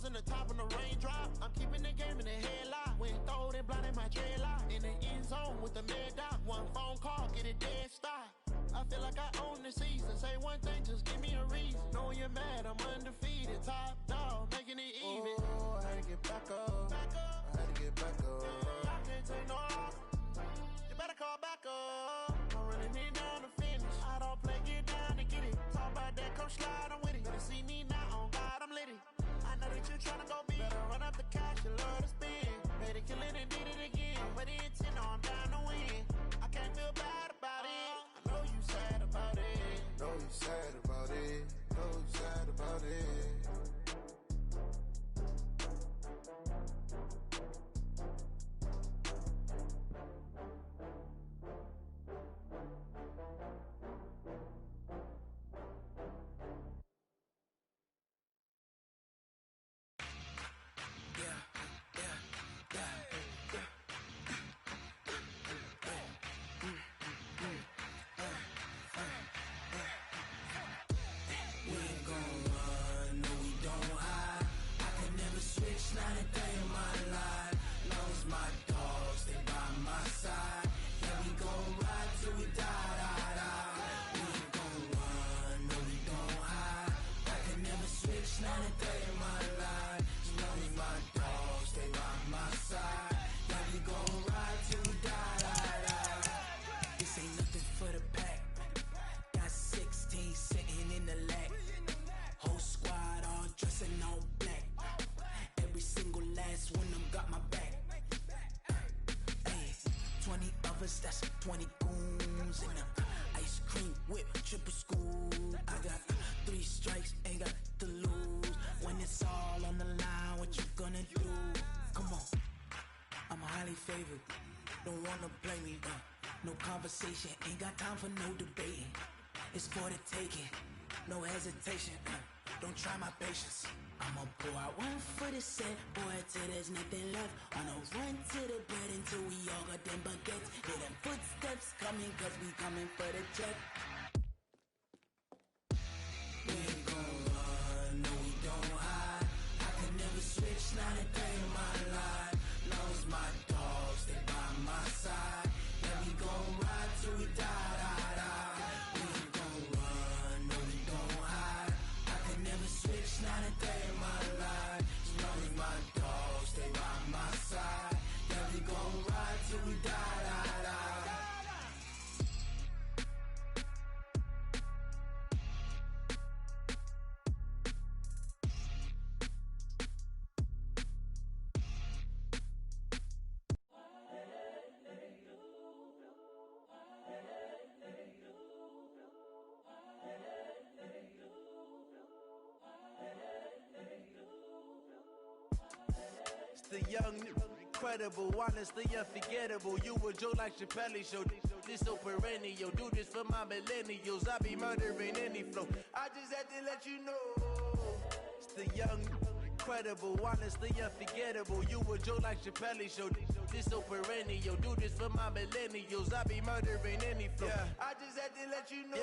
Stars in the top on the raindrop. I'm keeping the game in the headlock. When throwed and blinded my dreadlock. In the end zone with the mad dot. One phone call, get it dead stop. I feel like I own the season. Say one thing, just give me a reason. Knowing you're mad, I'm undefeated. Top dog, making it even. Oh, I had to get back up. I had to get back up. I can't take no loss. You better call back up. I'm running it down to finish. I don't play, get down to get it. Talk about that, come slide, I'm with it. Better see me now, on God, I'm lit it. I know that you're trying to go big. Better run up the cash, you love to spin. Made it, kill it, and did it again. But the intent, I'm down to win. I can't feel bad about it. I know you sad about it. Know you sad about it. Know you sad about it. That's 20 goons in the ice cream whip, triple school. I got 3 strikes, ain't got to lose. When it's all on the line, what you gonna do? Come on, I'm highly favored. Don't wanna play me, no conversation. Ain't got time for no debating. It's for the taking, no hesitation. Don't try my patience. I'ma pour out one for the set, boy, till there's nothing left. On a run to the bread until we all got them baguettes. Hear them footsteps coming, cause we coming for the check. We ain't gon' run, no we don't hide. I can never switch, not a day in my life. Long as my dogs stay by my side. Yeah, we gon' ride till we die, die, die. We ain't gon' run, no we don't hide. I can never switch, not a day in my life. As long as my dogs stay by my side. Yeah, we gon' ride till we die, die, die. The young, incredible, honestly unforgettable. You a Joe like Chappelle show. This so perennial. Do this for my millennials. I be murdering any flow. I just had to let you know. It's the young, incredible, honestly unforgettable. You a Joe like Chappelle show. This so perennial. Do this for my millennials. I be murdering any flow. Yeah. I just had to let you know.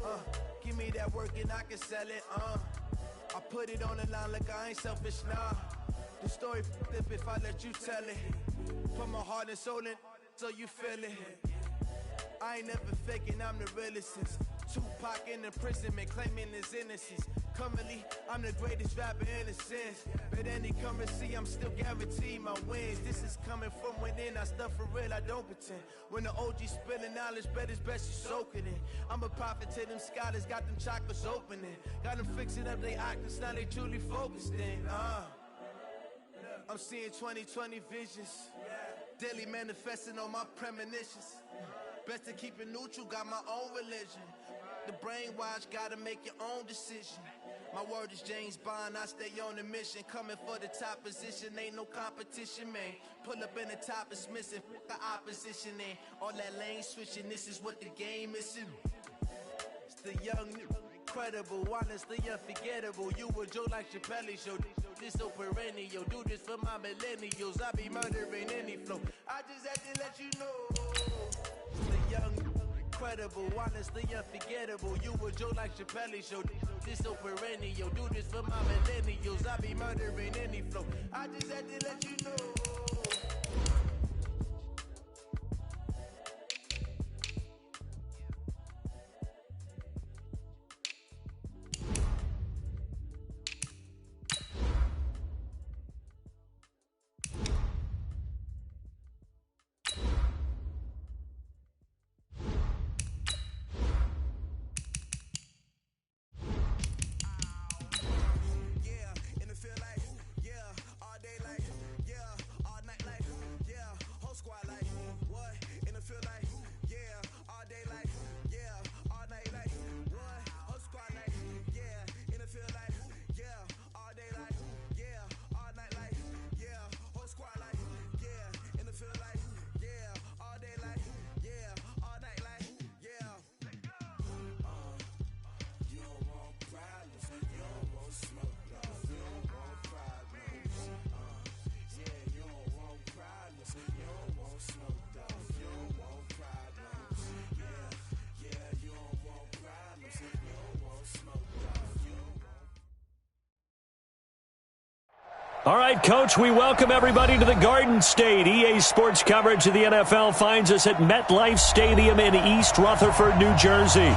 Yeah. Give me that work and I can sell it. I put it on the line like I ain't selfish, nah. The story flip if I let you tell it. Put my heart and soul in so you feel it. I ain't never faking, I'm the realest since Tupac in imprisonment, claiming his innocence. Currently, I'm the greatest rapper in a sense. But any currency, I'm still guaranteed my wins. This is coming from within, I stuff for real, I don't pretend. When the OG spilling knowledge, bet it's best you soak it in. I'm a prophet to them scholars, got them chakras opening. Got them fixing up they octaves, now they truly focused in. I'm seeing 2020 visions. Daily manifesting on my premonitions. Best to keep it neutral, got my own religion. The brainwash, gotta make your own decision. My word is James Bond, I stay on a mission. Coming for the top position, ain't no competition, man. Pull up in the top, it's missing, the opposition ain't. All that lane switching, this is what the game is. It's the young, incredible, honestly unforgettable. You a Joe like Chappelle show. This so perennial. Do this for my millennials. I be murdering any flow. I just had to let you know. The young, incredible, honestly unforgettable. You a Joe like Chappelle show. This so perennial. Do this for my millennials. I be murdering I just had to let you know. All right, Coach, we welcome everybody to the Garden State. EA Sports coverage of the NFL finds us at MetLife Stadium in East Rutherford, New Jersey.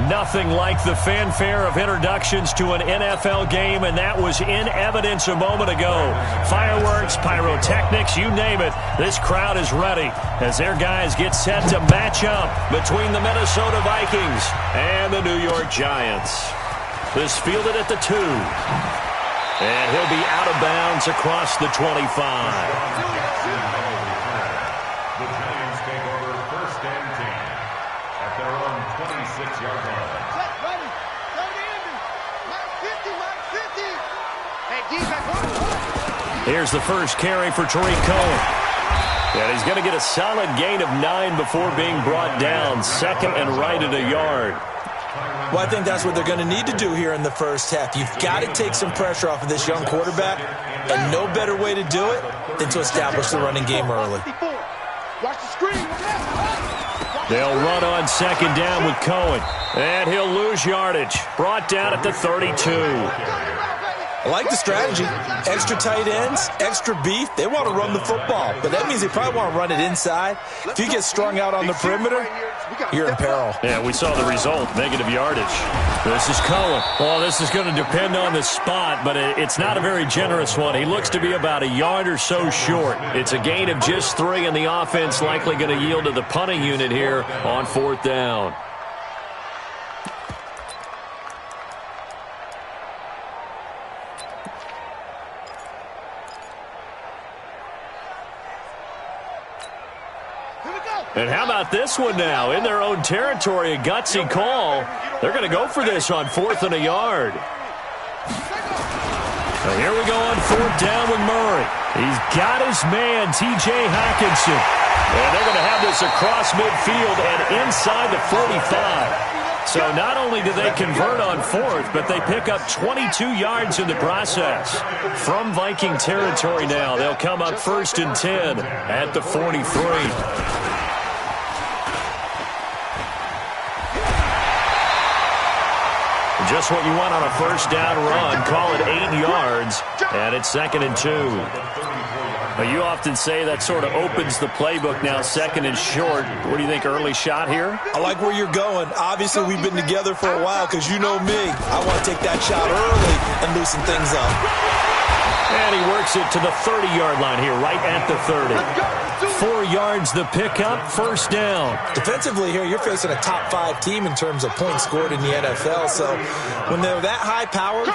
Nothing like the fanfare of introductions to an NFL game, and that was in evidence a moment ago. Fireworks, pyrotechnics, you name it. This crowd is ready as their guys get set to match up between the Minnesota Vikings and the New York Giants. This fielded at the 2. And he'll be out of bounds across the 25. The Giants take over first and 10 at their own 26-yard line. Ready. Go to Andy. Mark 50, Mark 50. Hey, defense. Here's the first carry for Tariq Cohen. And he's going to get a solid gain of 9 before being brought down. Second and right at a yard. Well, I think that's what they're going to need to do here in the first half. You've got to take some pressure off of this young quarterback, and no better way to do it than to establish the running game early. Watch the screen. They'll run on second down with Cohen, and he'll lose yardage. Brought down at the 32. I like the strategy. Extra tight ends, extra beef. They want to run the football, but that means they probably want to run it inside. If you get strung out on the perimeter, you're in peril. Yeah, we saw the result, negative yardage. This is Cohen. Well, this is going to depend on the spot, but it's not a very generous one. He looks to be about a yard or so short. It's a gain of just 3, and the offense likely going to yield to the punting unit here on 4th down. And how about this one now? In their own territory, a gutsy call. They're going to go for this on 4th and a yard. So here we go on 4th down with Murray. He's got his man, T.J. Hockenson. And they're going to have this across midfield and inside the 45. So not only do they convert on 4th, but they pick up 22 yards in the process. From Viking territory now, they'll come up 1st and 10 at the 43. Just what you want on a first down run. Call it 8 yards, and it's 2nd and 2. But you often say that sort of opens the playbook now, 2nd and short. What do you think, early shot here? I like where you're going. Obviously, we've been together for a while because you know me. I want to take that shot early and loosen things up. And he works it to the 30-yard line here, right at the 30. 4 yards the pickup, 1st down. Defensively here, you're facing a top-5 team in terms of points scored in the NFL. So when they're that high-powered,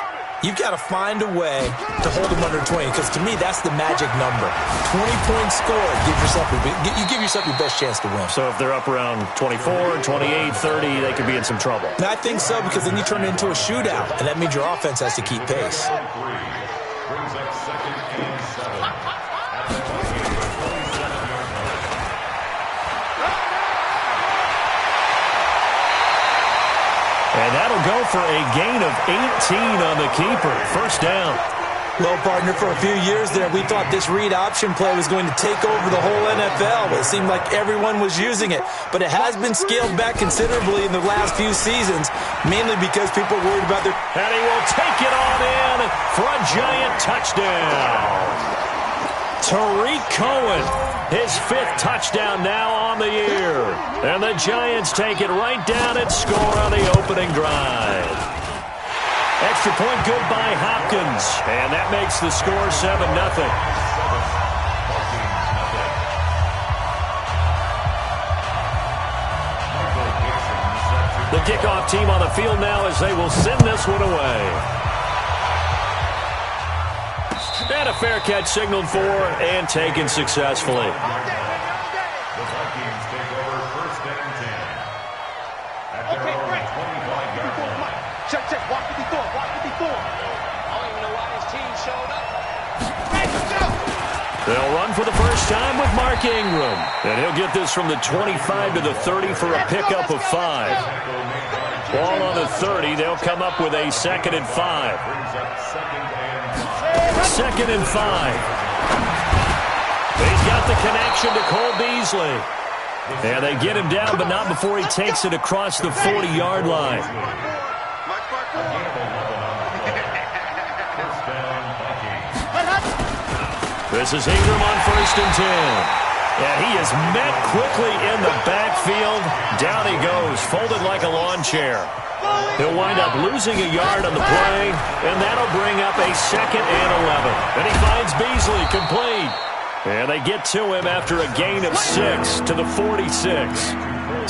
you've got to find a way to hold them under 20, because to me, that's the magic number. 20 points scored, you give yourself your best chance to win. So if they're up around 24, 28, 30, they could be in some trouble. And I think so, because then you turn it into a shootout, and that means your offense has to keep pace. Brings up 2nd and 7. And that'll go for a gain of 18 on the keeper. 1st down. Well, partner, for a few years there, we thought this read option play was going to take over the whole NFL. It seemed like everyone was using it, but it has been scaled back considerably in the last few seasons, mainly because people are worried about their... And he will take it on in for a giant touchdown. Tariq Cohen, his 5th touchdown now on the year. And the Giants take it right down and score on the opening drive. Extra point good by Hopkins, and that makes the score 7-0. The kickoff team on the field now as they will send this one away. And a fair catch signaled for and taken successfully. The Vikings take over 1st and 10 at their own 25-yard line. Check. Walk it before. I don't even know why this team showed up. They'll run for the first time with Mark Ingram. And he'll get this from the 25 to the 30 for a pickup of 5. Ball on the 30. They'll come up with a 2nd and 5. 2nd and 5. He's got the connection to Cole Beasley. And they get him down, but not before he takes it across the 40-yard line. This is Ingram on 1st and 10. And he is met quickly in the backfield. Down he goes, folded like a lawn chair. He'll wind up losing a yard on the play, and that'll bring up a 2nd and 11. And he finds Beasley complete. And they get to him after a gain of 6 to the 46.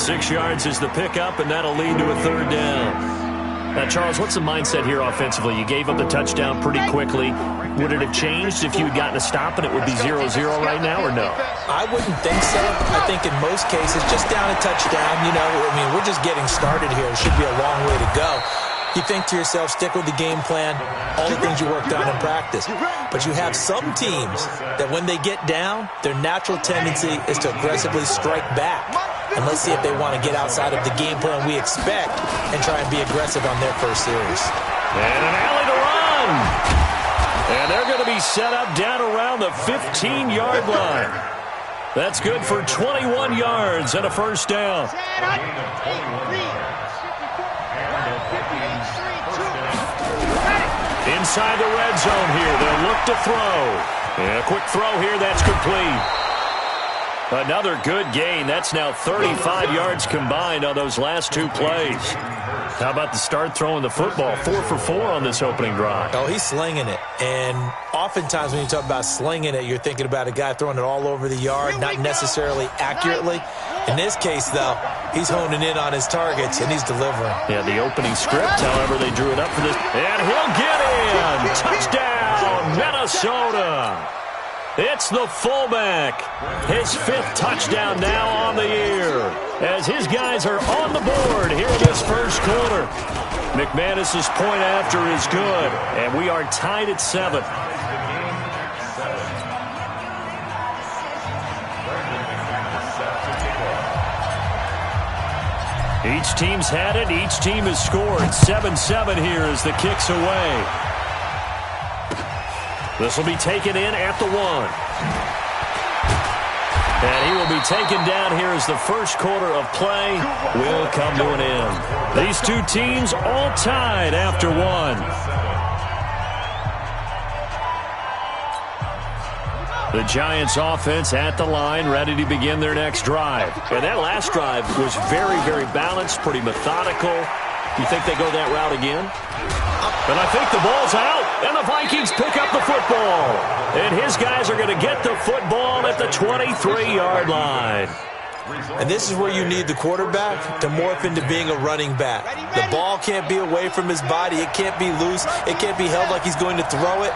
6 yards is the pickup, and that'll lead to a 3rd down. Now, Charles, what's the mindset here offensively? You gave up the touchdown pretty quickly. Would it have changed if you had gotten a stop and it would be 0-0 right now, or no? I wouldn't think so. I think in most cases, just down a touchdown, we're just getting started here. It should be a long way to go. You think to yourself, stick with the game plan, all the things you worked on in practice. But you have some teams that when they get down, their natural tendency is to aggressively strike back. And let's see if they want to get outside of the game plan we expect and try and be aggressive on their first series. And an alley to run. And they're going to be set up down around the 15-yard line. That's good for 21 yards and a 1st down. Inside the red zone here. They'll look to throw. And a quick throw here. That's complete. Another good gain. That's now 35 yards combined on those last 2 plays. How about the start throwing the football? 4 for 4 on this opening drive. Oh, he's slinging it. And oftentimes when you talk about slinging it, you're thinking about a guy throwing it all over the yard, not necessarily accurately. In this case, though, he's honing in on his targets, and he's delivering. Yeah, the opening script, however, they drew it up for this. And he'll get in! Touchdown, Minnesota! It's the fullback. His 5th touchdown now on the year as his guys are on the board here in this first quarter. McManus's point after is good, and we are tied at 7. Each team's had it. Each team has scored. 7-7 here as the kick's away. This will be taken in at the 1. And he will be taken down here as the first quarter of play will come to an end. These 2 teams all tied after 1. The Giants offense at the line, ready to begin their next drive. And that last drive was very, very balanced, pretty methodical. You think they go that route again? And I think the ball's out, and the Vikings pick up the football. And his guys are going to get the football at the 23-yard line. And this is where you need the quarterback to morph into being a running back. The ball can't be away from his body. It can't be loose. It can't be held like he's going to throw it.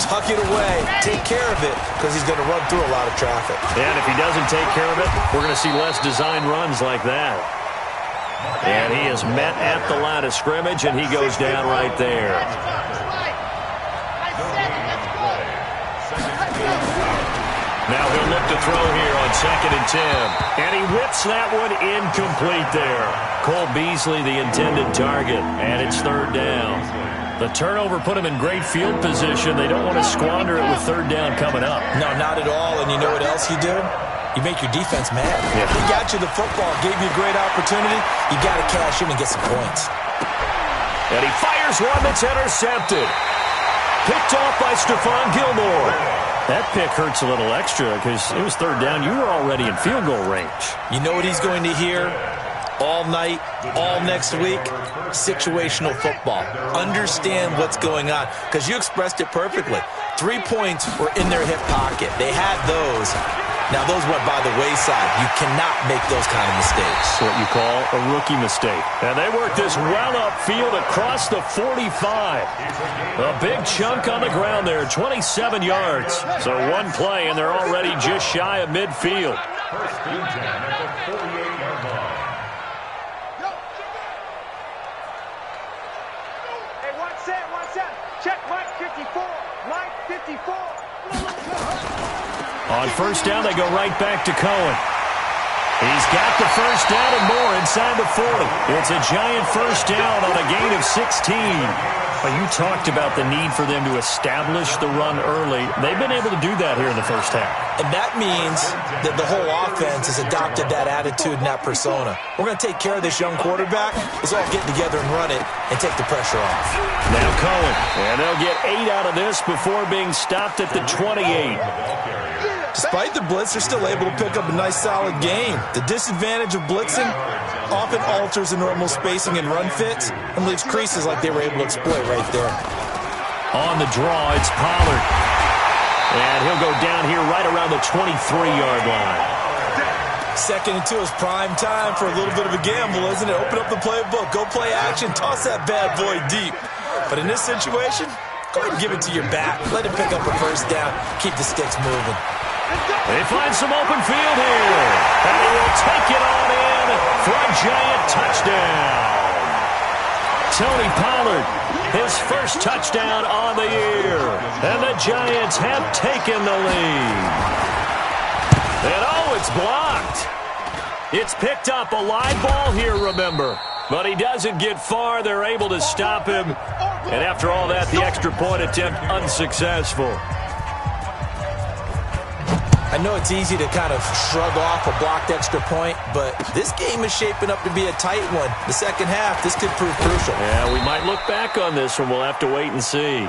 Tuck it away. Take care of it because he's going to run through a lot of traffic. And if he doesn't take care of it, we're going to see less design runs like that. And he is met at the line of scrimmage, and he goes down right there. Now he'll look to throw here on 2nd and 10. And he whips that one incomplete there. Cole Beasley, the intended target, and it's 3rd down. The turnover put him in great field position. They don't want to squander it with third down coming up. No, not at all. And you know what else you do? You make your defense mad. Yeah. They got you the football, gave you a great opportunity. You got to cash in and get some points. And he fires one that's intercepted. Picked off by Stephon Gilmore. That pick hurts a little extra because it was third down. You were already in field goal range. You know what he's going to hear all night, all next week? Situational football. Understand what's going on because you expressed it perfectly. 3 points were in their hip pocket. They had those. Now, those went by the wayside. You cannot make those kind of mistakes. What you call a rookie mistake. And they work this well upfield across the 45. A big chunk on the ground there, 27 yards. So one play, and they're already just shy of midfield. First and 10 at the 48-yard line. Hey, one set. Check Mike 54. Mike 54. On first down, they go right back to Cohen. He's got the first down and more inside the 40. It's a giant first down on a gain of 16. Well, you talked about the need for them to establish the run early. They've been able to do that here in the first half. And that means that the whole offense has adopted that attitude and that persona. We're going to take care of this young quarterback. Let's all get together and run it and take the pressure off. Now Cohen, and they'll get 8 out of this before being stopped at the 28. Despite the blitz, they're still able to pick up a nice, solid game. The disadvantage of blitzing often alters the normal spacing and run fits and leaves creases like they were able to exploit right there. On the draw, it's Pollard. And he'll go down here right around the 23-yard line. 2nd and 2 is prime time for a little bit of a gamble, isn't it? Open up the playbook, go play action, toss that bad boy deep. But in this situation, go ahead and give it to your back. Let him pick up a first down. Keep the sticks moving. They find some open field here. And he will take it on in for a giant touchdown. Tony Pollard, his first touchdown on the year. And the Giants have taken the lead. And oh, it's blocked. It's picked up, a live ball here, remember. But he doesn't get far. They're able to stop him. And after all that, the extra point attempt unsuccessful. I know it's easy to kind of shrug off a blocked extra point, but this game is shaping up to be a tight one. The second half, this could prove crucial. Yeah, we might look back on this one. We'll have to wait and see.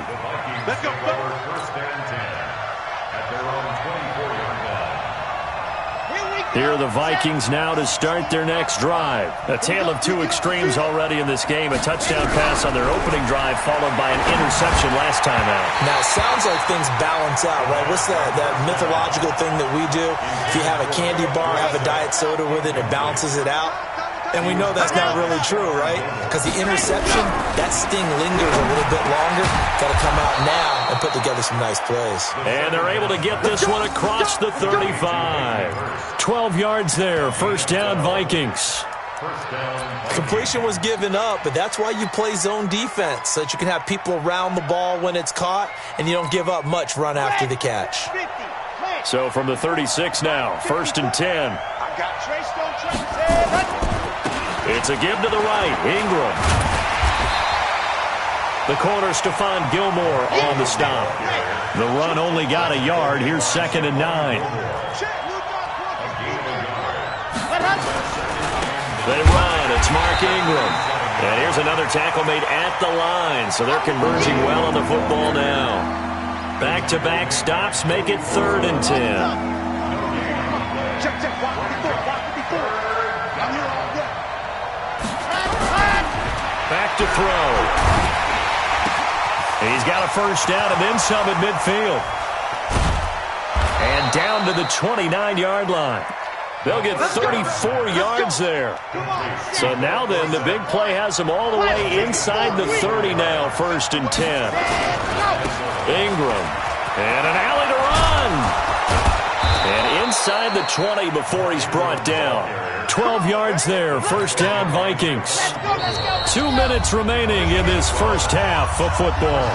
Let's go. First and 10 at their own 24-yard line. Here are the Vikings now to start their next drive. A tale of two extremes already in this game. A touchdown pass on their opening drive followed by an interception last time out. Now, it sounds like things balance out, right? What's that mythological thing that we do? If you have a candy bar, have a diet soda with it, it balances it out. And we know that's not really true, right? Because the interception, that sting lingers a little bit longer. Got to come out now and put together some nice plays. And they're able to get this one across the 35. 12 yards there. First down, Vikings. Completion was given up, but that's why you play zone defense, so that you can have people around the ball when it's caught, and you don't give up much run after the catch. So from the 36 now, first and 10. It's a give to the right, Ingram. The corner, Stephon Gilmore on the stop. The run only got a yard. Here's 2nd and 9. They run. It's Mark Ingram. And here's another tackle made at the line. So they're converging well on the football now. Back-to-back stops make it 3rd and 10. Back to throw. He's got a first down and then some at midfield. And down to the 29-yard line. They'll get 34 yards there. So now then, the big play has them all the way inside the 30 now, 1st and 10. Ingram. And an alley to run. And inside the 20 before he's brought down. 12 yards there, first down Vikings. 2 minutes remaining in this first half of football.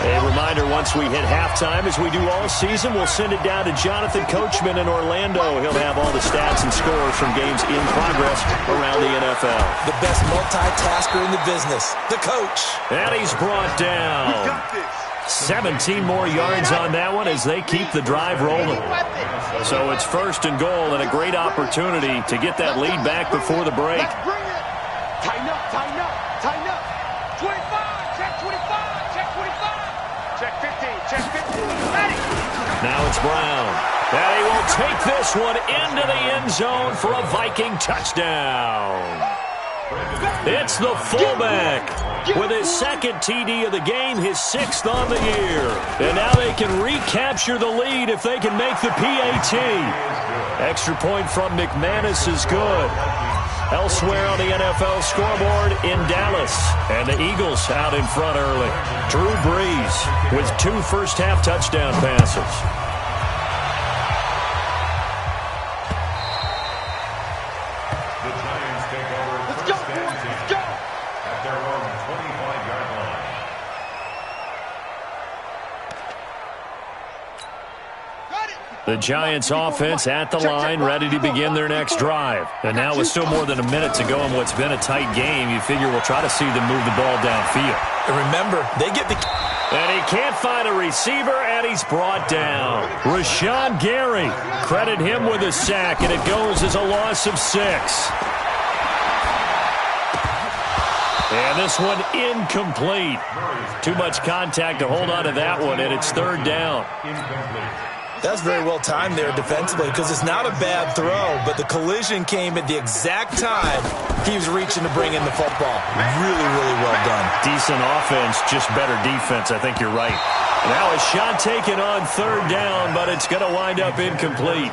A reminder, once we hit halftime, as we do all season, we'll send it down to Jonathan Coachman in Orlando. He'll have all the stats and scores from games in progress around the NFL. The best multitasker in the business, the coach. And he's brought down. 17 more yards on that one as they keep the drive rolling. So it's 1st and goal and a great opportunity to get that lead back before the break. Tighten up, tighten up, tighten up. 25, check 25, check 25. Check 15, check 15. Ready. Now it's Brown. And he will take this one into the end zone for a Viking touchdown. It's the fullback with his 2nd TD of the game, his 6th on the year. And now they can recapture the lead if they can make the PAT. Extra point from McManus is good. Elsewhere on the NFL scoreboard in Dallas. And the Eagles out in front early. Drew Brees with 2 first-half touchdown passes. The Giants offense at the line, ready to begin their next drive. And now with still more than a minute to go in what's been a tight game, you figure we'll try to see them move the ball downfield. And remember, they get the... And he can't find a receiver, and he's brought down. Rashawn Gary, credit him with a sack, and it goes as a loss of 6. And this one incomplete. Too much contact to hold on to that one, and it's 3rd down. That's very well timed there defensively because it's not a bad throw, but the collision came at the exact time he was reaching to bring in the football. Really, really well done. Decent offense, just better defense. I think you're right. Now a shot taken on 3rd down, but it's going to wind up incomplete.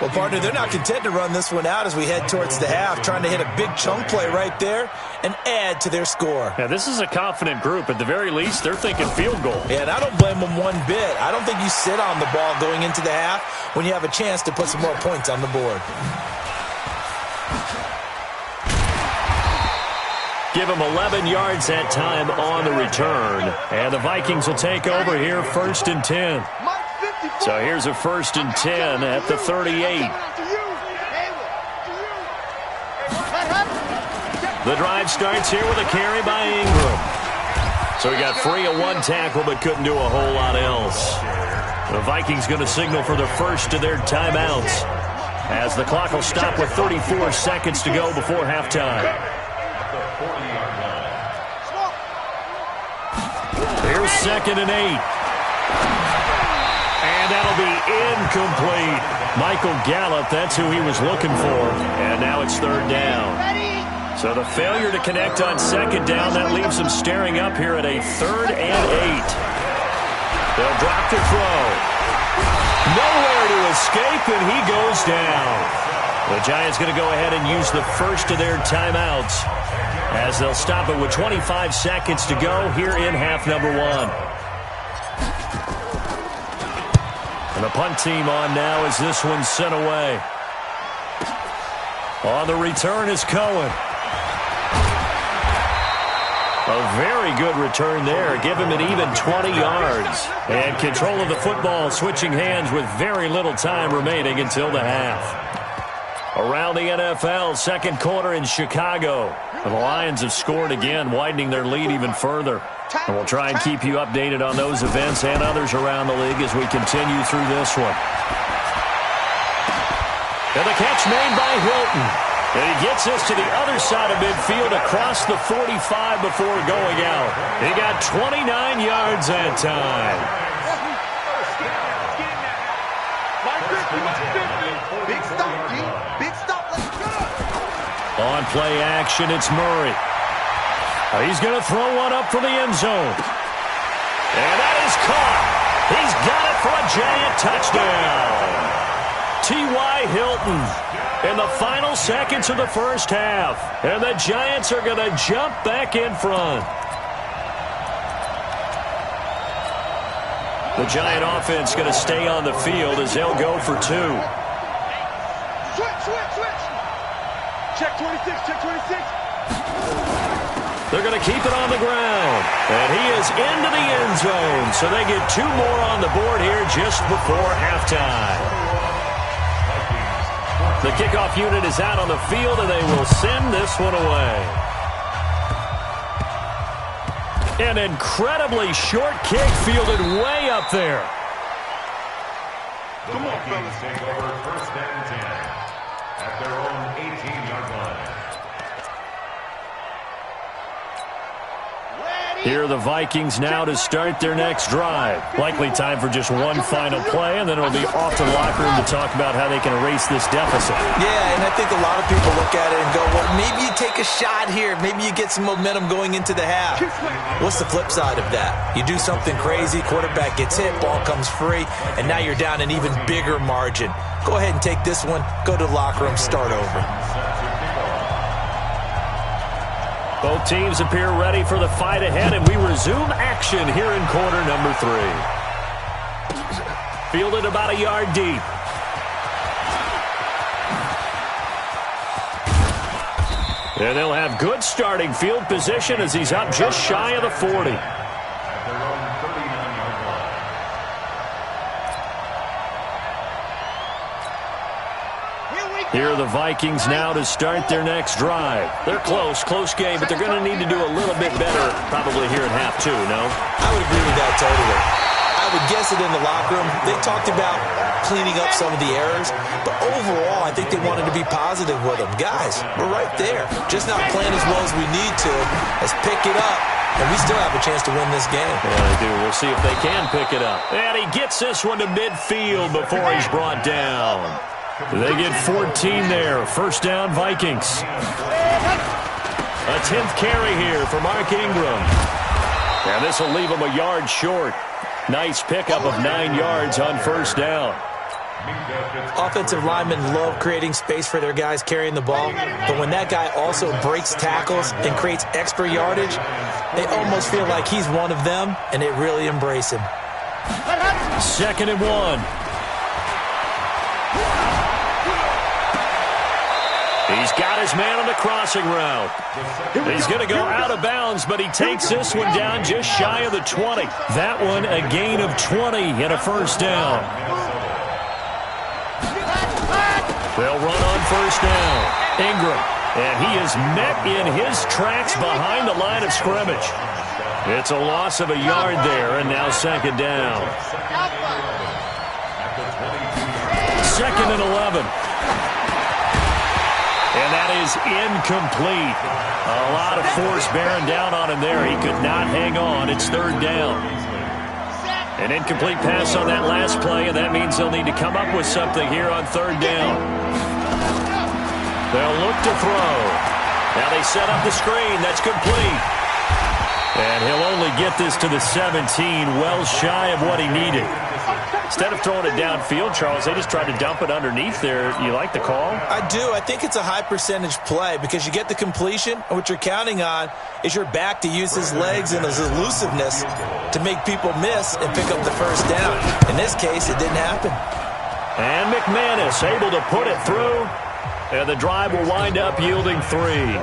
Well, partner, they're not content to run this one out as we head towards the half, trying to hit a big chunk play right there and add to their score. Yeah, this is a confident group. At the very least, they're thinking field goal. Yeah, and I don't blame them one bit. I don't think you sit on the ball going into the half when you have a chance to put some more points on the board. Give him 11 yards that time on the return. And the Vikings will take over here 1st and 10. So here's a 1st and 10 at the 38. The drive starts here with a carry by Ingram. So he got free of 1 tackle but couldn't do a whole lot else. The Vikings going to signal for the first of their timeouts as the clock will stop with 34 seconds to go before halftime. Here's 2nd and 8. And that'll be incomplete. Michael Gallup, that's who he was looking for. And now it's 3rd down. So the failure to connect on 2nd down, that leaves them staring up here at a 3rd and 8. They'll drop the throw. Nowhere to escape, and he goes down. The Giants going to go ahead and use the first of their timeouts as they'll stop it with 25 seconds to go here in half number 1. And the punt team on now as this one's sent away. On the return is Cohen. A very good return there. Give him an even 20 yards. And control of the football, switching hands with very little time remaining until the half. Around the NFL, 2nd quarter in Chicago. The Lions have scored again, widening their lead even further. And we'll try and keep you updated on those events and others around the league as we continue through this one. And the catch made by Hilton. And he gets us to the other side of midfield across the 45 before going out. He got 29 yards that time. Big stop, G. Big stop. Let's go. On play action, it's Murray. He's going to throw one up for the end zone. And that is caught. He's got it for a giant touchdown. T.Y. Hilton in the final seconds of the first half. And the Giants are going to jump back in front. The Giant offense going to stay on the field as they'll go for 2. Switch. Check 26, check 26. They're going to keep it on the ground. And he is into the end zone. So they get 2 more on the board here just before halftime. The kickoff unit is out on the field, and they will send this one away. An incredibly short kick fielded way up there. The Vikings take over 1st and 10 at their own 18-yard line. Here are the Vikings now to start their next drive. Likely time for just one final play, and then it'll be off to the locker room to talk about how they can erase this deficit. Yeah, and I think a lot of people look at it and go, well, maybe you take a shot here. Maybe you get some momentum going into the half. What's the flip side of that? You do something crazy, quarterback gets hit, ball comes free, and now you're down an even bigger margin. Go ahead and take this one, go to the locker room, start over. Both teams appear ready for the fight ahead, and we resume action here in quarter number 3. Fielded about a yard deep. And they'll have good starting field position as he's up just shy of the 40. Here are the Vikings now to start their next drive. They're close game, but they're going to need to do a little bit better probably here at half 2, no? I would agree with that totally. I would guess it in the locker room. They talked about cleaning up some of the errors, but overall, I think they wanted to be positive with them. Guys, we're right there. Just not playing as well as we need to. Let's pick it up, and we still have a chance to win this game. Yeah, they do. We'll see if they can pick it up. And he gets this one to midfield before he's brought down. They get 14 there. 1st down, Vikings. A 10th carry here for Mark Ingram. And this will leave him a yard short. Nice pickup of 9 yards on 1st down. Offensive linemen love creating space for their guys carrying the ball, but when that guy also breaks tackles and creates extra yardage, they almost feel like he's one of them, and they really embrace him. 2nd and 1. He's got his man on the crossing route. He's going to go out of bounds, but he takes this one down just shy of the 20. That one a gain of 20 and a 1st down. They'll run on 1st down. Ingram, and he is met in his tracks behind the line of scrimmage. It's a loss of a yard there, and now 2nd down. 2nd and 11. And that is incomplete. A lot of force bearing down on him there. He could not hang on. It's 3rd down. An incomplete pass on that last play, and that means they'll need to come up with something here on 3rd down. They'll look to throw. Now they set up the screen. That's complete. And he'll only get this to the 17, well shy of what he needed. Instead of throwing it downfield, Charles, they just tried to dump it underneath there. You like the call? I do. I think it's a high-percentage play because you get the completion, and what you're counting on is your back to use his legs and his elusiveness to make people miss and pick up the 1st down. In this case, it didn't happen. And McManus able to put it through, and the drive will wind up yielding 3.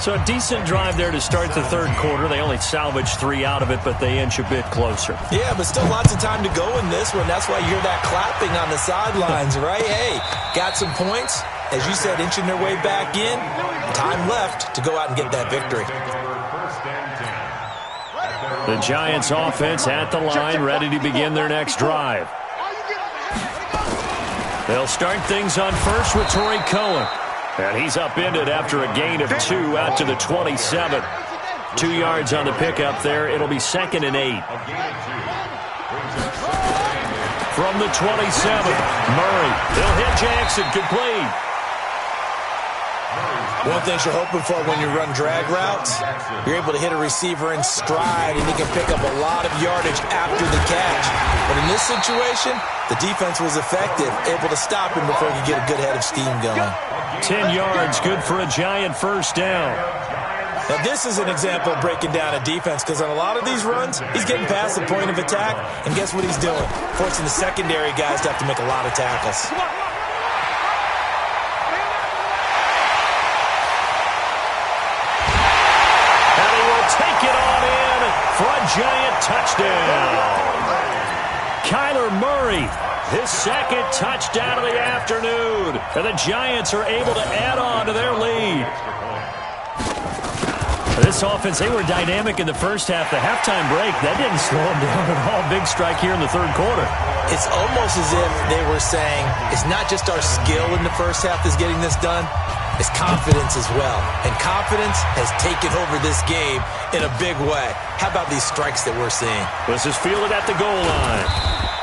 So a decent drive there to start the 3rd quarter. They only salvaged 3 out of it, but they inch a bit closer. Yeah, but still lots of time to go in this one. That's why you hear that clapping on the sidelines, right? Hey, got some points. As you said, inching their way back in. Time left to go out and get that victory. The Giants offense at the line, ready to begin their next drive. They'll start things on 1st with Torrey Cohen. And he's upended after a gain of 2 out to the 27. 2 yards on the pickup there. It'll be 2nd and 8. From the 27, Murray. They'll hit Jackson, complete. One thing you're hoping for when you run drag routes, you're able to hit a receiver in stride, and he can pick up a lot of yardage after the catch. But in this situation, the defense was effective, able to stop him before he could get a good head of steam going. 10 yards, good for a Giant 1st down. Now, this is an example of breaking down a defense because on a lot of these runs, he's getting past the point of attack, and guess what he's doing? Forcing the secondary guys to have to make a lot of tackles. And Giant touchdown. Kyler Murray, his second touchdown of the afternoon. And the Giants are able to add on to their lead. This offense, they were dynamic in the first half. The halftime break, that didn't slow them down at all. Big strike here in the third quarter. It's almost as if they were saying, it's not just our skill in the first half that's getting this done, it's confidence as well. And confidence has taken over this game in a big way. How about these strikes that we're seeing? This is fielded at the goal line.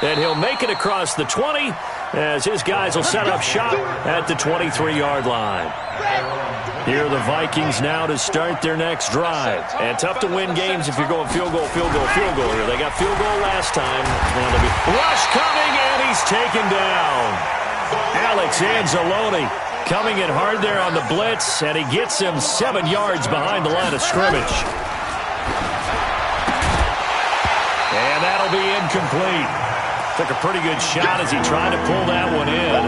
And he'll make it across the 20 as his guys will set up shop at the 23-yard line. Here are the Vikings now to start their next drive. And tough to win games if you're going field goal, field goal, field goal here. They got field goal last time. Now they'll be rush coming, and he's taken down. Alex Anzalone coming in hard there on the blitz, and he gets him 7 yards behind the line of scrimmage. And that'll be incomplete. Took a pretty good shot as he tried to pull that one in.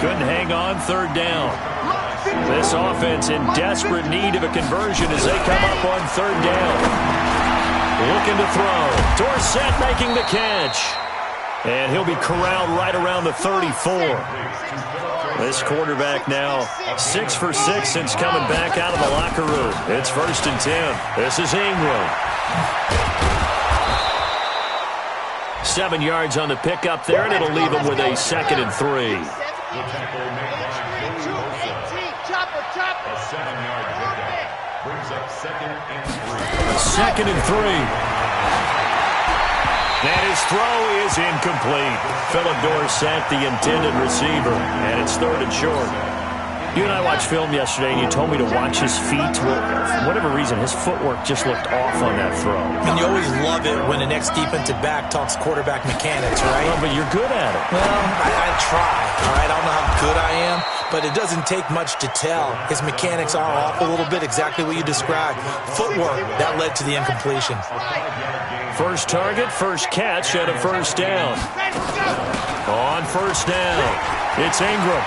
Couldn't hang on third down. This offense in desperate need of a conversion as they come up on third down. Looking to throw. Dorsett making the catch. And he'll be corralled right around the 34. This quarterback now 6 for 6 since coming back out of the locker room. It's 1st and 10. This is Ingram. 7 yards on the pickup there, and it'll leave him with a 2nd and 3. A 7-yard pickup brings up 2nd and 3. 2nd and 3. And his throw is incomplete. Philip Dorsett, the intended receiver, and it's 3rd and short. You and I watched film yesterday, and you told me to watch his feet. Well, for whatever reason, his footwork just looked off on that throw. And you always love it when the next defensive back talks quarterback mechanics, right? Well, but you're good at it. Well, I try, all right? I don't know how good I am, but it doesn't take much to tell. His mechanics are off a little bit, exactly what you described. Footwork, that led to the incompletion. First target, first catch, and a first down. On first down, it's Ingram.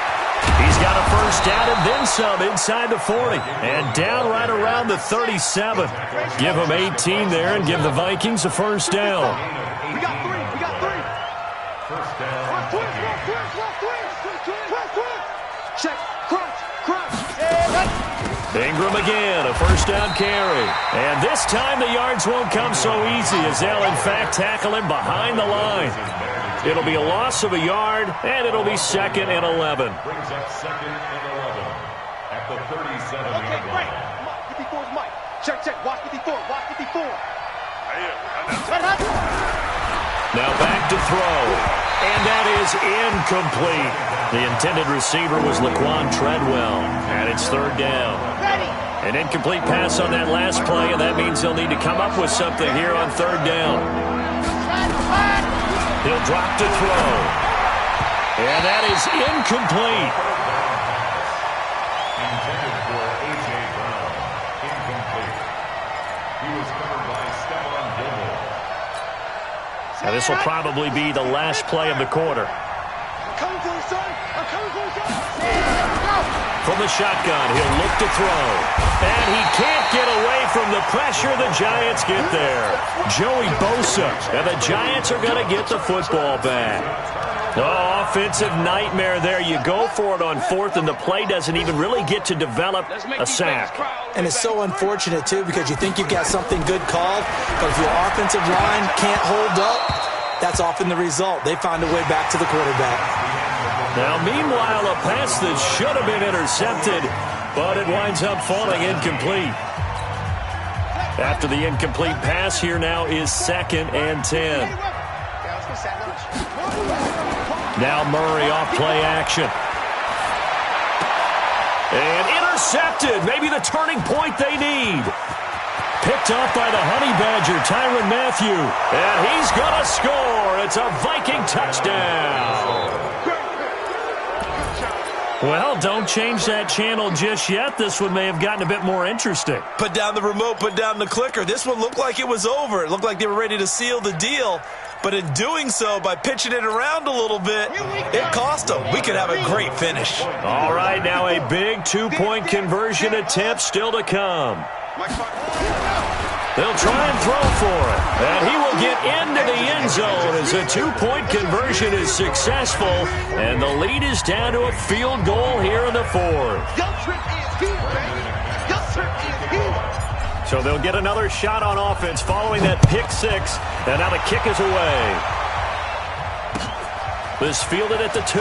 He's got a first down and then some inside the 40. And down right around the 37. Give him 18 there and give the Vikings a first down. We got three. First down. Check, crunch. Ingram again, a first down carry. And this time the yards won't come so easy as they'll in fact tackle him behind the line. It'll be a loss of a yard, and it'll be 2nd and 11. Brings up 2nd and 11 at the 37-yard Okay, great. line. 54 is Mike. Check. Watch 54. Now back to throw. And that is incomplete. The intended receiver was Laquan Treadwell, and it's 3rd down. An incomplete pass on that last play, and that means they'll need to come up with something here on 3rd down. He'll drop to throw. And that is incomplete. Intended for A.J. Brown. Incomplete. He was covered by Stephon Gilmore. Now this will probably be the last play of the quarter. I'm coming for you, son. From the shotgun, he'll look to throw. And he can't get away from the pressure. The Giants get there. Joey Bosa. And the Giants are going to get the football back. Oh, offensive nightmare there. You go for it on 4th, and the play doesn't even really get to develop a sack. And it's so unfortunate, too, because you think you've got something good called, but if your offensive line can't hold up, that's often the result. They find a way back to the quarterback. Now, meanwhile, a pass that should have been intercepted, but it winds up falling incomplete. After the incomplete pass, here now is 2nd and 10. Now Murray off play action. And intercepted. Maybe the turning point they need. Picked off by the Honey Badger, Tyrann Mathieu. And he's going to score. It's a Viking touchdown. Well, don't change that channel just yet. This one may have gotten a bit more interesting. Put down the remote, put down the clicker. This one looked like it was over. It looked like they were ready to seal the deal. But in doing so, by pitching it around a little bit, it cost them. We could have a great finish. All right, now a big 2-point conversion attempt still to come. They'll try and throw for it. And he will get into the end zone as a two-point conversion is successful. And the lead is down to a field goal here in the fourth. Your trip is here, baby. Your trip is here. So they'll get another shot on offense following that pick six. And now the kick is away. This fielded at the 2.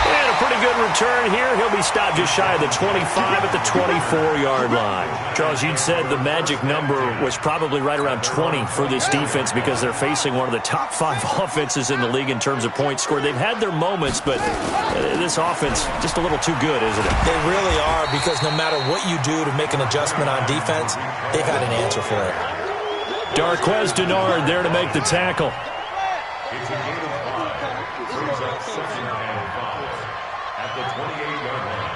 And a pretty good return here. He'll be stopped just shy of the 25 at the 24-yard line. Charles, you'd said the magic number was probably right around 20 for this defense because they're facing one of the top 5 offenses in the league in terms of points scored. They've had their moments, but this offense just a little too good, isn't it? They really are, because no matter what you do to make an adjustment on defense, they've had an answer for it. Darquez Denard there to make the tackle. It's a gain of 5. Brings up 2nd and 5 at the 28-yard line.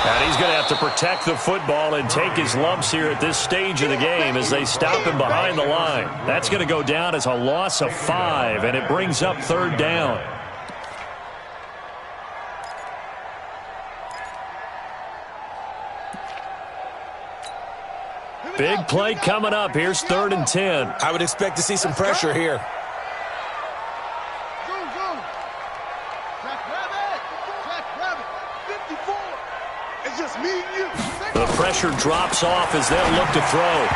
And he's going to have to protect the football and take his lumps here at this stage of the game as they stop him behind the line. That's going to go down as a loss of 5, and it brings up 3rd down. Big play coming up. Here's 3rd and 10. I would expect to see some pressure here. The pressure drops off as they'll look to throw.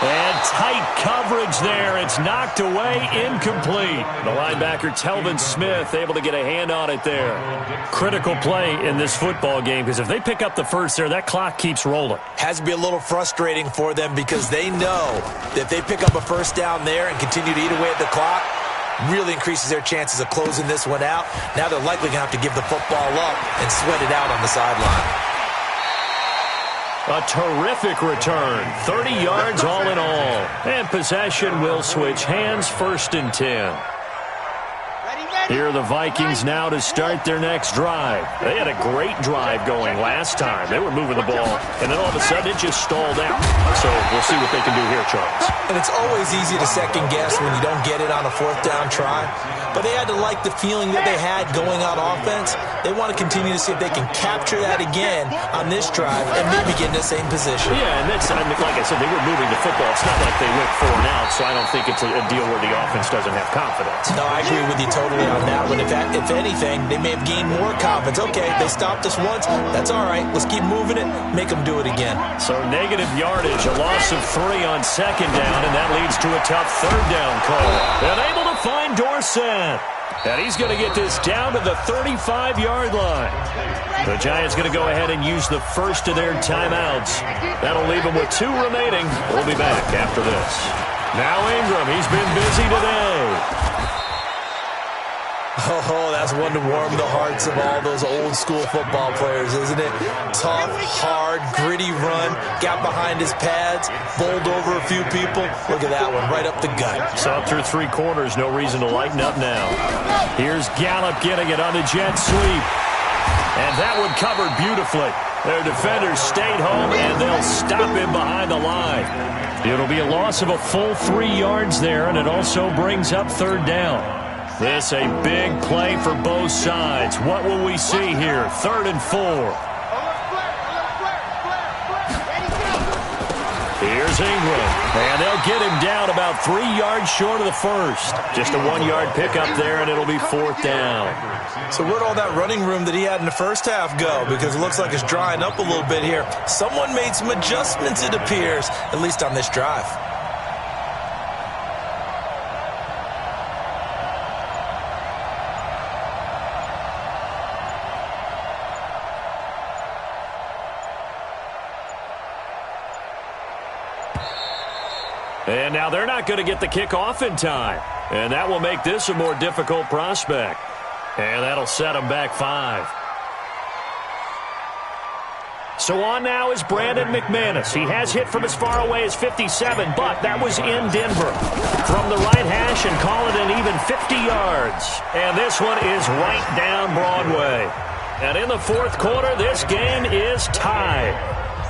And tight coverage there. It's knocked away, incomplete. The linebacker, Telvin Smith, able to get a hand on it there. Critical play in this football game, because if they pick up the first there, that clock keeps rolling. Has to be a little frustrating for them because they know that if they pick up a first down there and continue to eat away at the clock, really increases their chances of closing this one out. Now they're likely going to have to give the football up and sweat it out on the sideline. A terrific return. 30 yards all in all. And possession will switch hands, 1st and 10. Here are the Vikings now to start their next drive. They had a great drive going last time. They were moving the ball, and then all of a sudden it just stalled out. So we'll see what they can do here, Charles. And it's always easy to second guess when you don't get it on a 4th down try. But they had to like the feeling that they had going on offense. They want to continue to see if they can capture that again on this drive and maybe get in the same position. Yeah, and that's, like I said, they were moving the football. It's not like they went 4 and out, so I don't think it's a deal where the offense doesn't have confidence. No, I agree with you totally on that one. If anything, they may have gained more confidence. Okay, they stopped us once. That's all right. Let's keep moving it. Make them do it again. So negative yardage, a loss of 3 on 2nd down, and that leads to a tough 3rd down call. And able to find Dorsett. And he's going to get this down to the 35-yard line. The Giants going to go ahead and use the first of their timeouts. That'll leave them with 2 remaining. We'll be back after this. Now Ingram, he's been busy today. Oh, that's one to warm the hearts of all those old-school football players, isn't it? Tough, hard, gritty run, got behind his pads, bowled over a few people. Look at that one, right up the gut. So through 3 quarters, no reason to lighten up now. Here's Gallup getting it on the jet sweep. And that one covered beautifully. Their defenders stayed home, and they'll stop him behind the line. It'll be a loss of a full 3 yards there, and it also brings up 3rd down. This a big play for both sides. What will we see here? 3rd and 4. Here's Ingram. And they'll get him down about 3 yards short of the first. Just a 1-yard pickup there, and it'll be 4th down. So where'd all that running room that he had in the first half go? Because it looks like it's drying up a little bit here. Someone made some adjustments, it appears, at least on this drive. And now they're not going to get the kickoff in time. And that will make this a more difficult prospect. And that'll set them back 5. So on now is Brandon McManus. He has hit from as far away as 57, but that was in Denver. From the right hash and call it an even 50 yards. And this one is right down Broadway. And in the 4th quarter, this game is tied.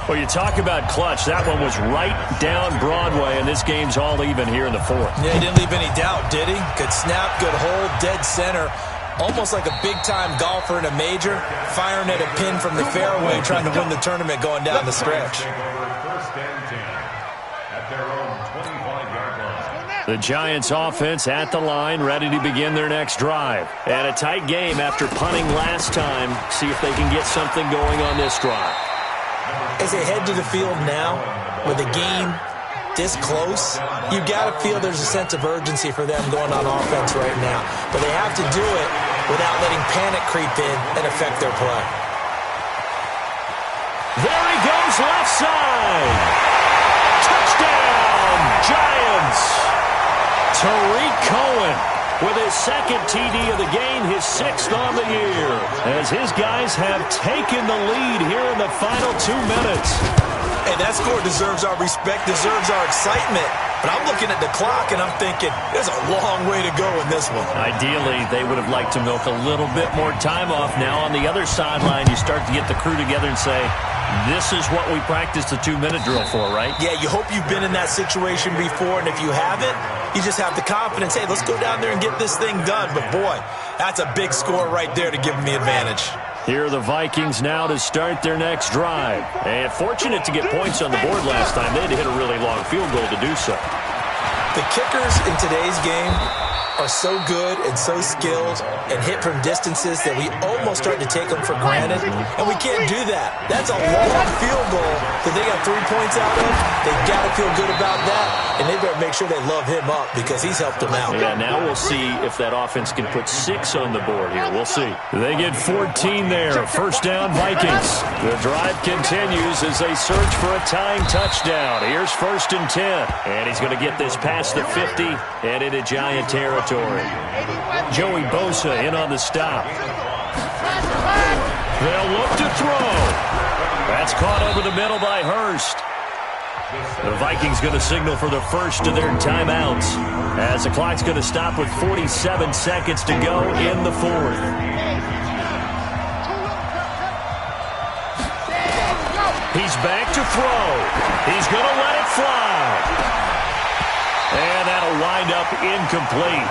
Well, you talk about clutch. That one was right down Broadway, and this game's all even here in the fourth. Yeah, he didn't leave any doubt, did he? Good snap, good hold, dead center. Almost like a big-time golfer in a major, firing at a pin from the fairway, trying to win the tournament going down the stretch. First and 10 at their own 25-yard line. The Giants offense at the line, ready to begin their next drive. And a tight game after punting last time. See if they can get something going on this drive. As they head to the field now, with a game this close, you got to feel there's a sense of urgency for them going on offense right now. But they have to do it without letting panic creep in and affect their play. There he goes, left side. Touchdown, Giants. Tariq Cohen with his second TD of the game, his 6th on the year, as his guys have taken the lead here in the final 2 minutes. Hey, that score deserves our respect, deserves our excitement. But I'm looking at the clock, and I'm thinking, there's a long way to go in this one. Ideally, they would have liked to milk a little bit more time off. Now, on the other sideline, you start to get the crew together and say, this is what we practiced the 2-minute drill for, right? Yeah, you hope you've been in that situation before, and if you haven't, you just have the confidence, hey, let's go down there and get this thing done. But, boy, that's a big score right there to give them the advantage. Here are the Vikings now to start their next drive. And fortunate to get points on the board last time. They had to hit a really long field goal to do so. The kickers in today's game are so good and so skilled and hit from distances that we almost start to take them for granted, and we can't do that. That's a long field goal that they got 3 points out of. They got to feel good about that, and they better make sure they love him up because he's helped them out. Yeah, now we'll see if that offense can put 6 on the board here. We'll see. They get 14 there. First down, Vikings. The drive continues as they search for a tying touchdown. Here's 1st and 10, and he's going to get this past the 50 and into Giant territory. Joey Bosa in on the stop. They'll look to throw. That's caught over the middle by Hurst. The Vikings going to signal for the first of their timeouts as the clock's going to stop with 47 seconds to go in the fourth. He's back to throw. He's going to let it fly. And that'll wind up incomplete.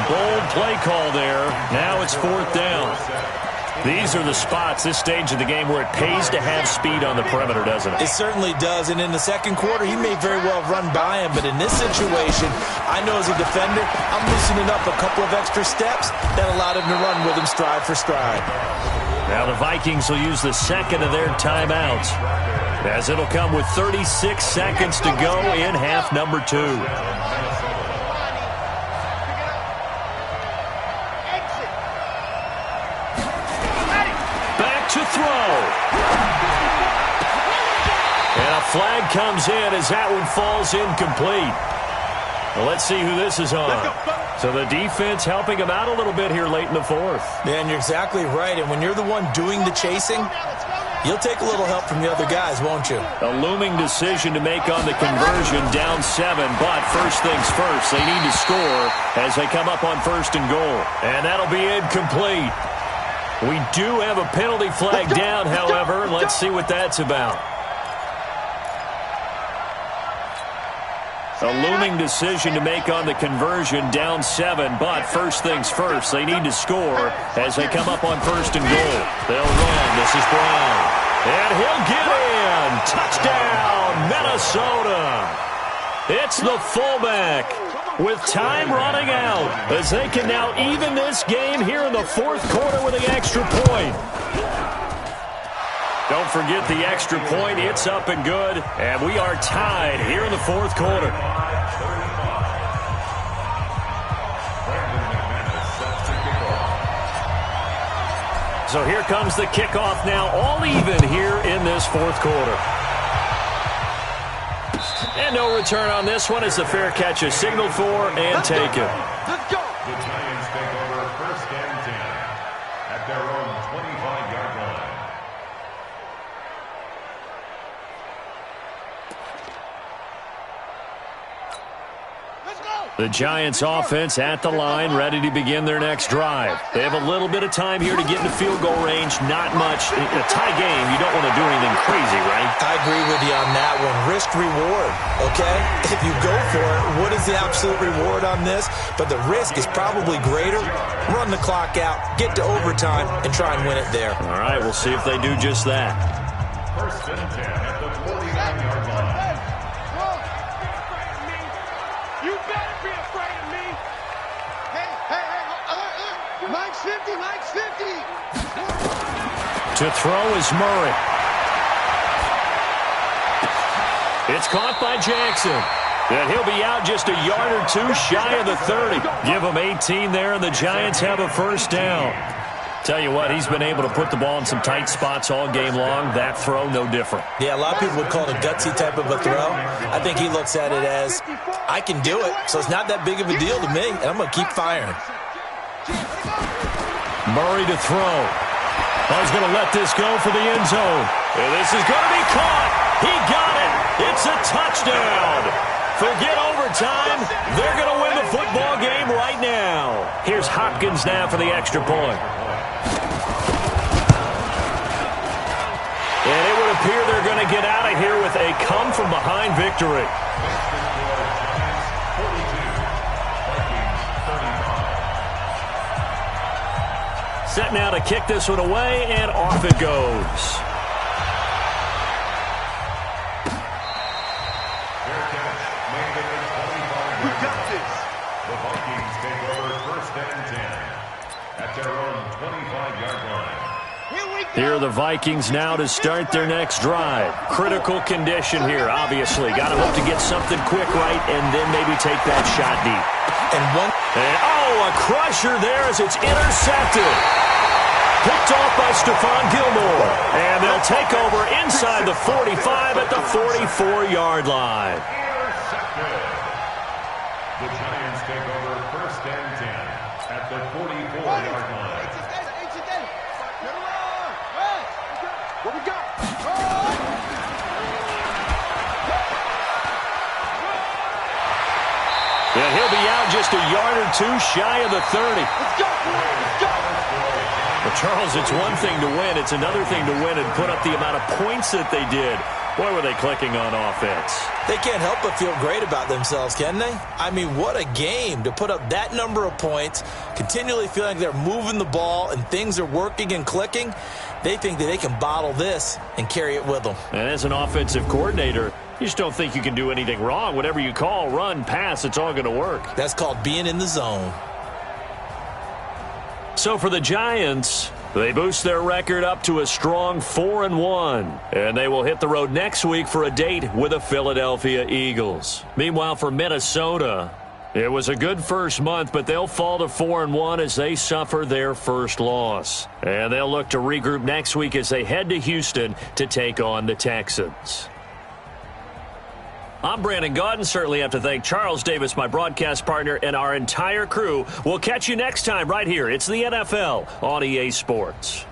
Bold play call there. Now it's 4th down. These are the spots, this stage of the game, where it pays to have speed on the perimeter, doesn't it? It certainly does. And in the second quarter, he may very well run by him. But in this situation, I know as a defender, I'm loosening up a couple of extra steps that allowed him to run with him stride for stride. Now the Vikings will use the second of their timeouts, as it'll come with 36 seconds to go in half number 2. Back to throw. And a flag comes in as that one falls incomplete. Well, let's see who this is on. So the defense helping him out a little bit here late in the fourth. Man, you're exactly right. And when you're the one doing the chasing, you'll take a little help from the other guys, won't you? A looming decision to make on the conversion, down 7. But first things first, they need to score as they come up on 1st and goal. And that'll be incomplete. We do have a penalty flag down, however. Let's see what that's about. A looming decision to make on the conversion, down 7. But first things first, they need to score as they come up on 1st and goal. They'll run. This is Brown. And he'll get in. Touchdown, Minnesota. It's the fullback with time running out as they can now even this game here in the fourth quarter with the extra point. Don't forget the extra point. It's up and good. And we are tied here in the fourth quarter. So here comes the kickoff now, all even here in this fourth quarter. And no return on this one as the fair catch is signaled for and taken. Let's go. The Giants take over 1st and 10 at their own 25-yard line. The Giants offense at the line, ready to begin their next drive. They have a little bit of time here to get into field goal range, not much. In a tie game, you don't want to do anything crazy, right? I agree with you on that one. Risk reward, okay? If you go for it, what is the absolute reward on this? But the risk is probably greater. Run the clock out, get to overtime, and try and win it there. All right, we'll see if they do just that. First and 10 at the 49-yard line. You better be afraid of me. Hey, Mike's 50, Mike's 50. To throw is Murray. It's caught by Jackson. And he'll be out just a yard or two shy of the 30. Give him 18 there, and the Giants have a first down. Tell you what, he's been able to put the ball in some tight spots all game long. That throw, no different. Yeah, a lot of people would call it a gutsy type of a throw. I think he looks at it as, I can do it, so it's not that big of a deal to me, and I'm going to keep firing. Murray to throw. He's going to let this go for the end zone. And this is going to be caught. He got it. It's a touchdown. Forget overtime. They're going to win the football game right now. Here's Hopkins now for the extra point. And it would appear they're going to get out of here with a come-from-behind victory. Set now to kick this one away, and off it goes. We got this. The Vikings take over first and 10 at their own 25-yard line. Here are the Vikings now to start their next drive. Critical condition here, obviously. Got to hope to get something quick right and then maybe take that shot deep. And a crusher there as it's intercepted. Picked off by Stephon Gilmore. And they'll take over inside the 45 at the 44-yard line. Intercepted. The Giants take over first and 10 at the 44-yard line. What we got? And he'll be out just a yard or two shy of the 30. Let's go, let's go. Well, Charles, it's one thing to win. It's another thing to win and put up the amount of points that they did. Boy, were they clicking on offense. They can't help but feel great about themselves, can they? I mean, what a game to put up that number of points, continually feeling like they're moving the ball and things are working and clicking. They think that they can bottle this and carry it with them. And as an offensive coordinator, you just don't think you can do anything wrong. Whatever you call, run, pass, it's all going to work. That's called being in the zone. So for the Giants, they boost their record up to a strong 4-1. And they will hit the road next week for a date with the Philadelphia Eagles. Meanwhile, for Minnesota, it was a good first month, but they'll fall to 4-1 as they suffer their first loss. And they'll look to regroup next week as they head to Houston to take on the Texans. I'm Brandon Gaudin. Certainly have to thank Charles Davis, my broadcast partner, and our entire crew. We'll catch you next time right here. It's the NFL on EA Sports.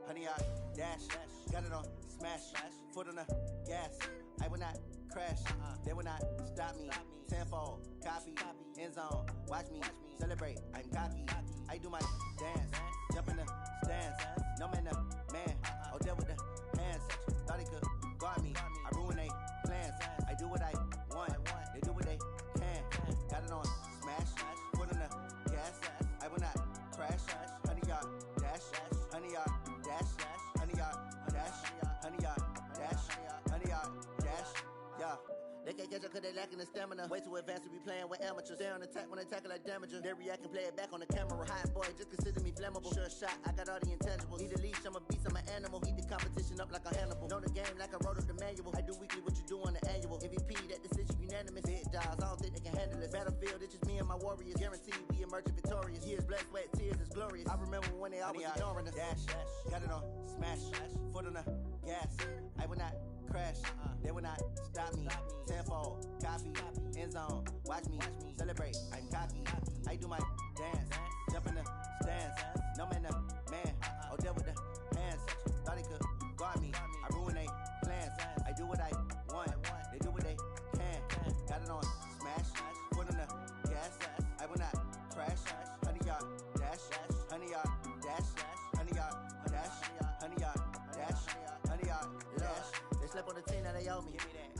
Honey, I dash, got it on smash, foot on the gas. I will not crash, they will not stop me. Tenfold, copy, end zone, watch me celebrate. I'm cocky, I do my dance, jump in the stands. No man, the man, oh, there with the hands. Thought he could guard me, I ruin they plans. I do what I want, they do what they can. Got it on smash, foot on the gas. I will not crash, honey, y'all dash, honey, y'all. They can't catch up cause they lacking the stamina. Way too advanced to be playing with amateurs. Stay on attack when they tackle like damager. They react and play it back on the camera. Hot boy, just consider me flammable. Sure shot, I got all the intangibles. Need a leash, I'm a beast, I'm an animal. Heat the competition up like a Hannibal. Know the game like I wrote up the manual. I do weekly what you do on the annual. MVP, that decision unanimous. Big jobs, I don't think they can handle this. Battlefield, it's just me and my warriors. Guaranteed we emerging victorious. Years, blood, sweat, tears, it's glorious. I remember when they always ignoring us. Dash, got it on smash, foot on the gas. I will not crash. They will not stop me. Tenfold, copy, end zone. Watch me celebrate. I'm cocky. I do my dance. Jump in the stands. No man, the man. Oh, deal with the hands. Thought he could guard me. I ruin they plans. I do what I want. They do what they can. Got it on smash. Put on the gas. I will not crash. 100-yard dash. 100-yard dash. 100-yard dash. 100-yard dash. 100-yard dash. They slept on the team that they owe me.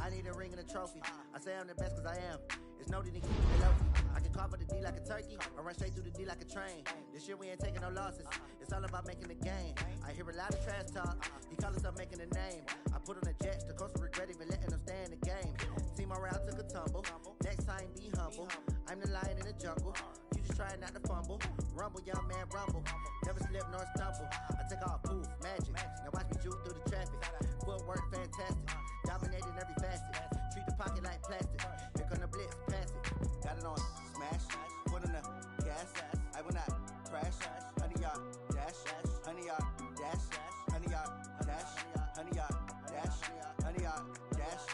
I need a ring and a trophy. I say I'm the best cause I am. It's no need to keep it low. I can carve up the D like a turkey or run straight through the D like a train. This year we ain't taking no losses. It's all about making the game. I hear a lot of trash talk. He call us up making a name. I put on the jets. The coach will regret even letting them stay in the game. Team morale took a tumble. Next time be humble. I'm the lion in the jungle. You just trying not to fumble. Rumble, young man, rumble. Never slip nor stumble. I take off poof, magic. Now watch me juke through the traffic. Footwork fantastic. Dominating every facet. Treat the pocket like plastic. Here come the blitz, pass it. Got it on smash. Put on the gas. I will not crash. 100-yard dash. 100-yard dash. 100-yard dash. 100-yard dash. 100-yard dash.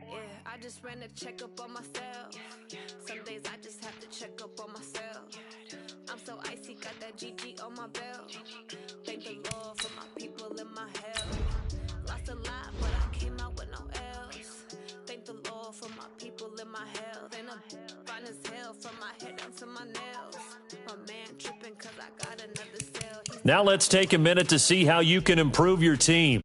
Yeah, I just ran a checkup on myself. Some days I just have to check up on myself. I'm so icy, got that GG on my belt. Thank the Lord for my people in my health. Lost a lot, but I came out with no L's. Thank the Lord for my people in my health. And I'm fine as hell from my head down to my nails. My man tripping cause I got another cell. Now let's take a minute to see how you can improve your team.